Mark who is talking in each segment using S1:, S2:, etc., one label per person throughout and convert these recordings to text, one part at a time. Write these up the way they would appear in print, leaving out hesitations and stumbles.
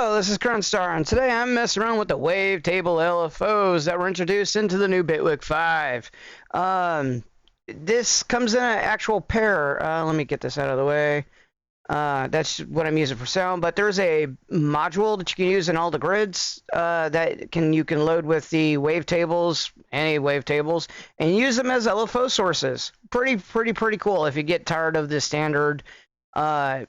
S1: Hello, this is Star, and today I'm messing around with the Wavetable LFOs that were introduced into the new Bitwig 5. This comes in an actual pair. Let me get this out of the way. That's what I'm using for sound, but there's a module that you can use in all the grids that you can load with the wavetables, any wavetables, and use them as LFO sources. Pretty cool if you get tired of the standard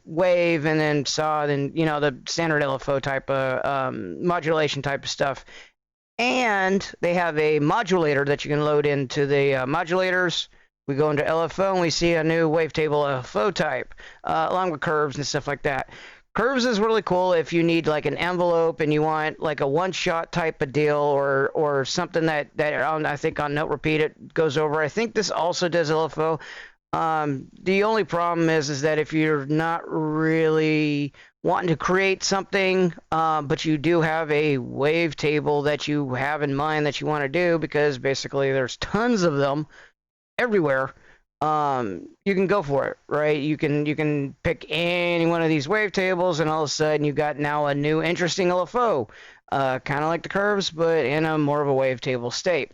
S1: wave and then saw then the standard LFO type of modulation type of stuff. And they have a modulator that you can load into the modulators. We go into LFO and we see a new wavetable LFO type along with curves and stuff like that. Curves is really cool if you need like an envelope and you want like a one-shot type of deal, or something that I think on note repeat it goes over. I think this also does LFO. The only problem is that if you're not really wanting to create something, but you do have a wavetable that you have in mind that you want to do, because basically there's tons of them everywhere, you can go for it, right? You can pick any one of these wavetables, and all of a sudden you got now a new interesting LFO, kind of like the curves, but in a more of a wavetable state.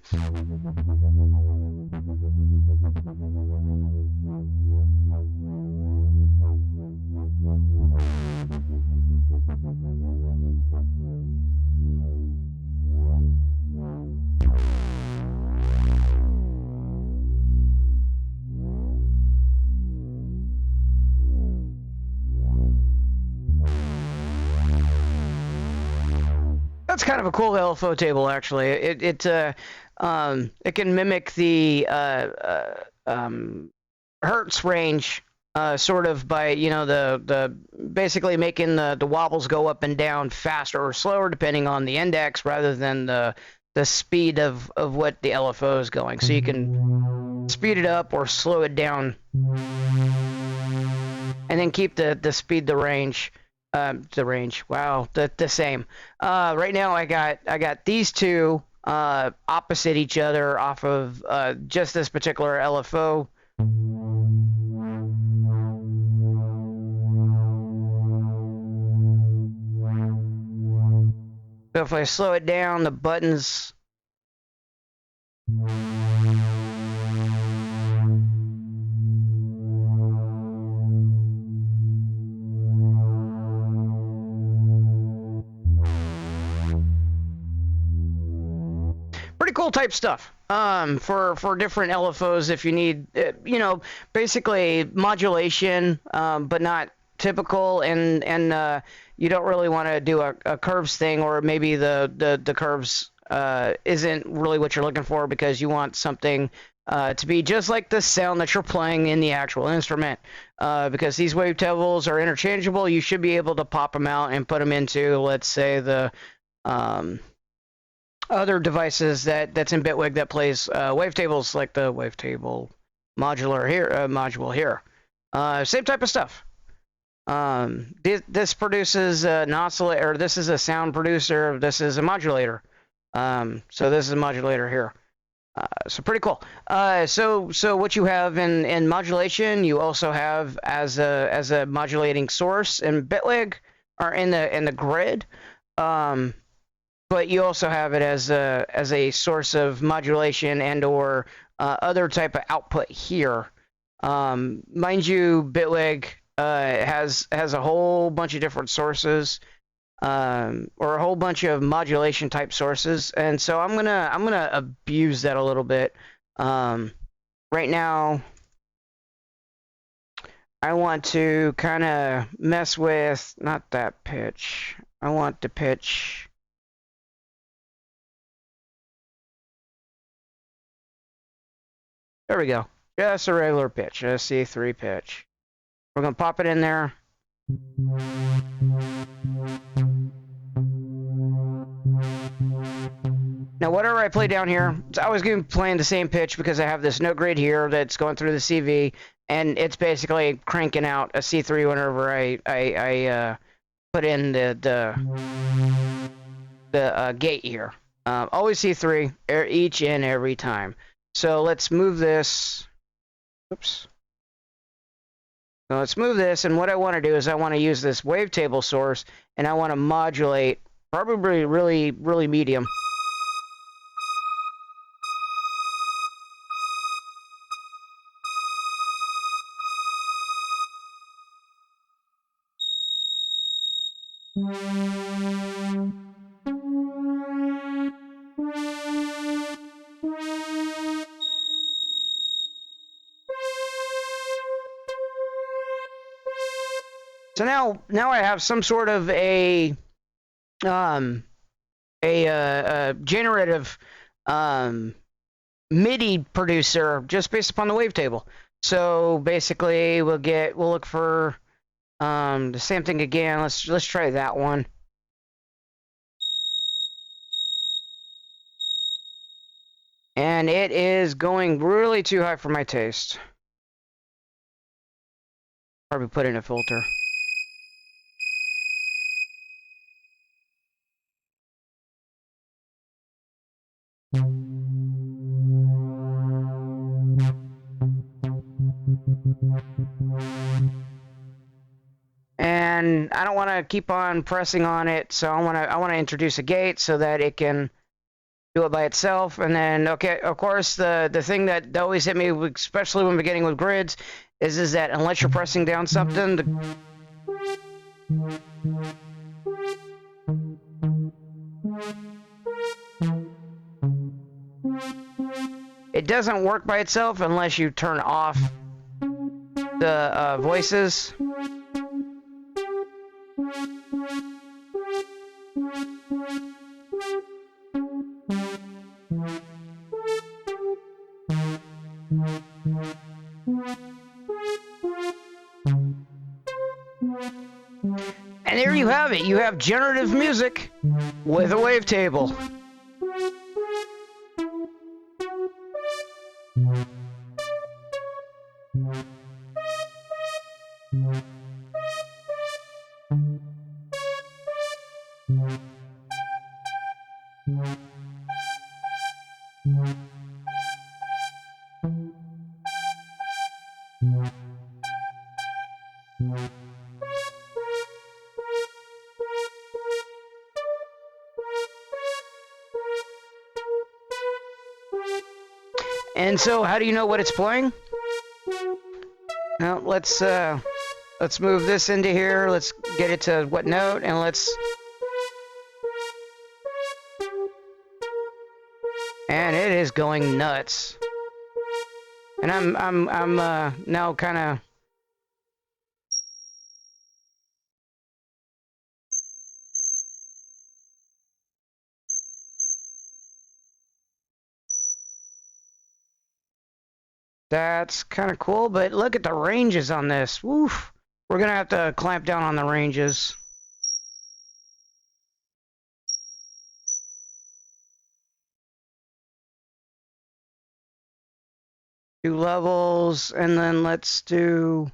S1: That's kind of a cool LFO table, actually. It can mimic the hertz range, sort of by the basically making the wobbles go up and down faster or slower depending on the index, rather than the speed of what the LFO is going. So you can speed it up or slow it down, and then keep the speed, the range. Wow, the same. Right now I got these two opposite each other off of just this particular LFO. So if I slow it down, the buttons pretty cool type stuff for different LFOs if you need basically modulation, but not typical, and you don't really want to do a curves thing, or maybe the curves isn't really what you're looking for, because you want something to be just like the sound that you're playing in the actual instrument, because these wavetables are interchangeable. You should be able to pop them out and put them into, let's say, the other devices that's in Bitwig that plays wavetables, like the wavetable module here. Same type of stuff. This produces an oscillator, or this is a sound producer. This is a modulator. So this is a modulator here. So pretty cool. So what you have in modulation, you also have as a modulating source in Bitwig, or in the grid. But you also have it as a source of modulation and or other type of output here. Mind you, Bitwig has a whole bunch of different sources, or a whole bunch of modulation type sources, and so I'm gonna abuse that a little bit. Right now, I want to kind of mess with not that pitch. I want the pitch. There we go. Just a regular pitch, a C3 pitch. We're going to pop it in there. Now, whatever I play down here, it's always going to be playing the same pitch, because I have this note grid here that's going through the CV, and it's basically cranking out a C3 whenever I put in the gate here. Always C3 each and every time. So let's move this. Oops. So let's move this, and what I want to do is I want to use this wavetable source, and I want to modulate, probably really, really medium. So now I have some sort of a generative MIDI producer just based upon the wavetable. So basically, we'll look for the same thing again. Let's try that one. And it is going really too high for my taste. Probably put in a filter. And I don't want to keep on pressing on it, so I want to introduce a gate so that it can do it by itself. And then, okay, of course, the thing that always hit me, especially when beginning with grids, is that unless you're pressing down something, it doesn't work by itself unless you turn off the voices. And there you have it. You have generative music with a wavetable. And so, how do you know what it's playing? Now, let's move this into here. Let's get it to what note, and and it is going nuts. And I'm now kind of. That's kind of cool, but look at the ranges on this. Woof. We're gonna have to clamp down on the ranges. 2 levels, and then let's do.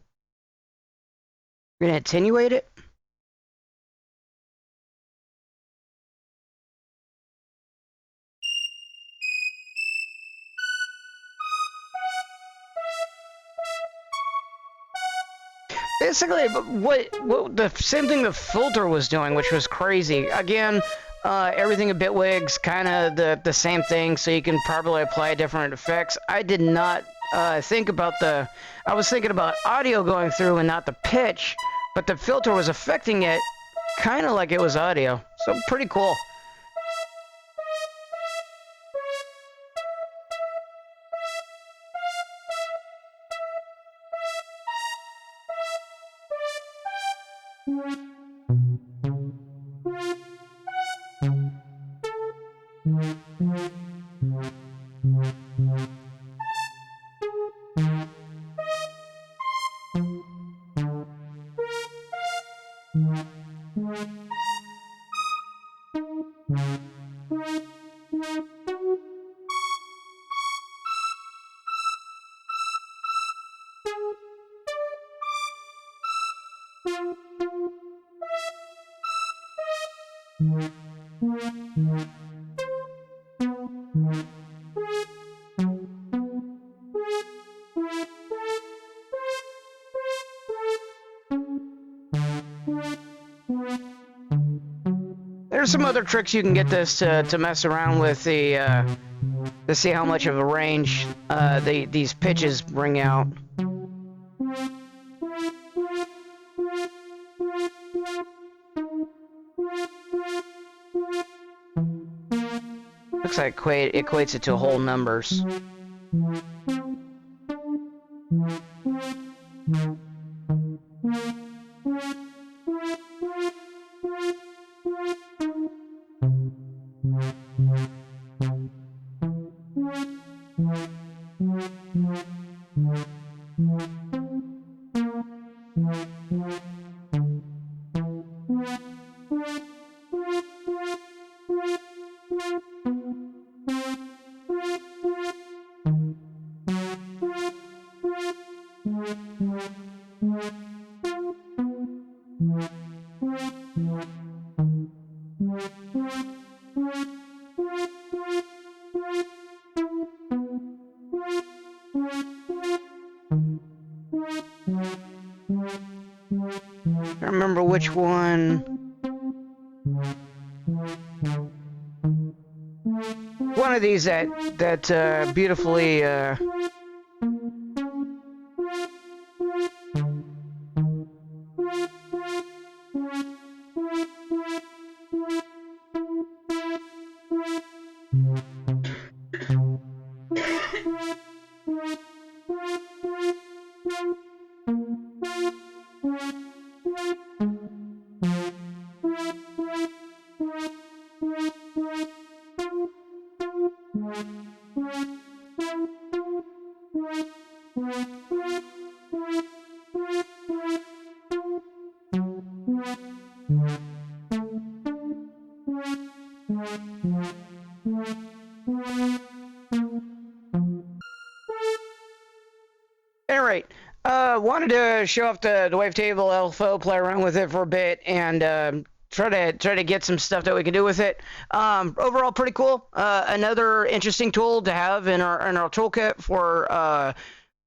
S1: We're gonna attenuate it. Basically, what the same thing the filter was doing, which was crazy. Again, everything in Bitwig's kind of the same thing, so you can probably apply different effects. I did not think about I was thinking about audio going through and not the pitch, but the filter was affecting it kind of like it was audio. So pretty cool. There's some other tricks you can get this to mess around with the to see how much of a range these pitches bring out. Looks like it equates it to whole numbers. I remember which one. One of these that beautifully Alright, wanted to show off the Wavetable LFO, play around with it for a bit, and try to get some stuff that we can do with it. Overall, pretty cool. Another interesting tool to have in our toolkit for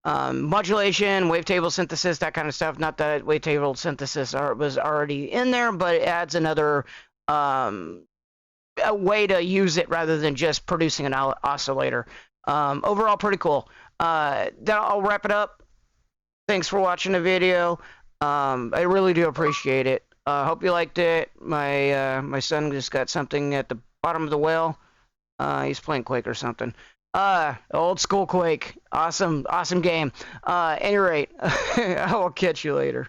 S1: modulation, wavetable synthesis, that kind of stuff. Not that wavetable synthesis was already in there, but it adds another a way to use it rather than just producing an oscillator. Overall, pretty cool. I'll wrap it up. Thanks for watching the video. I really do appreciate it. Hope you liked it. My son just got something at the bottom of the well. He's playing Quake or something. Old school Quake. Awesome game. At any rate, I will catch you later.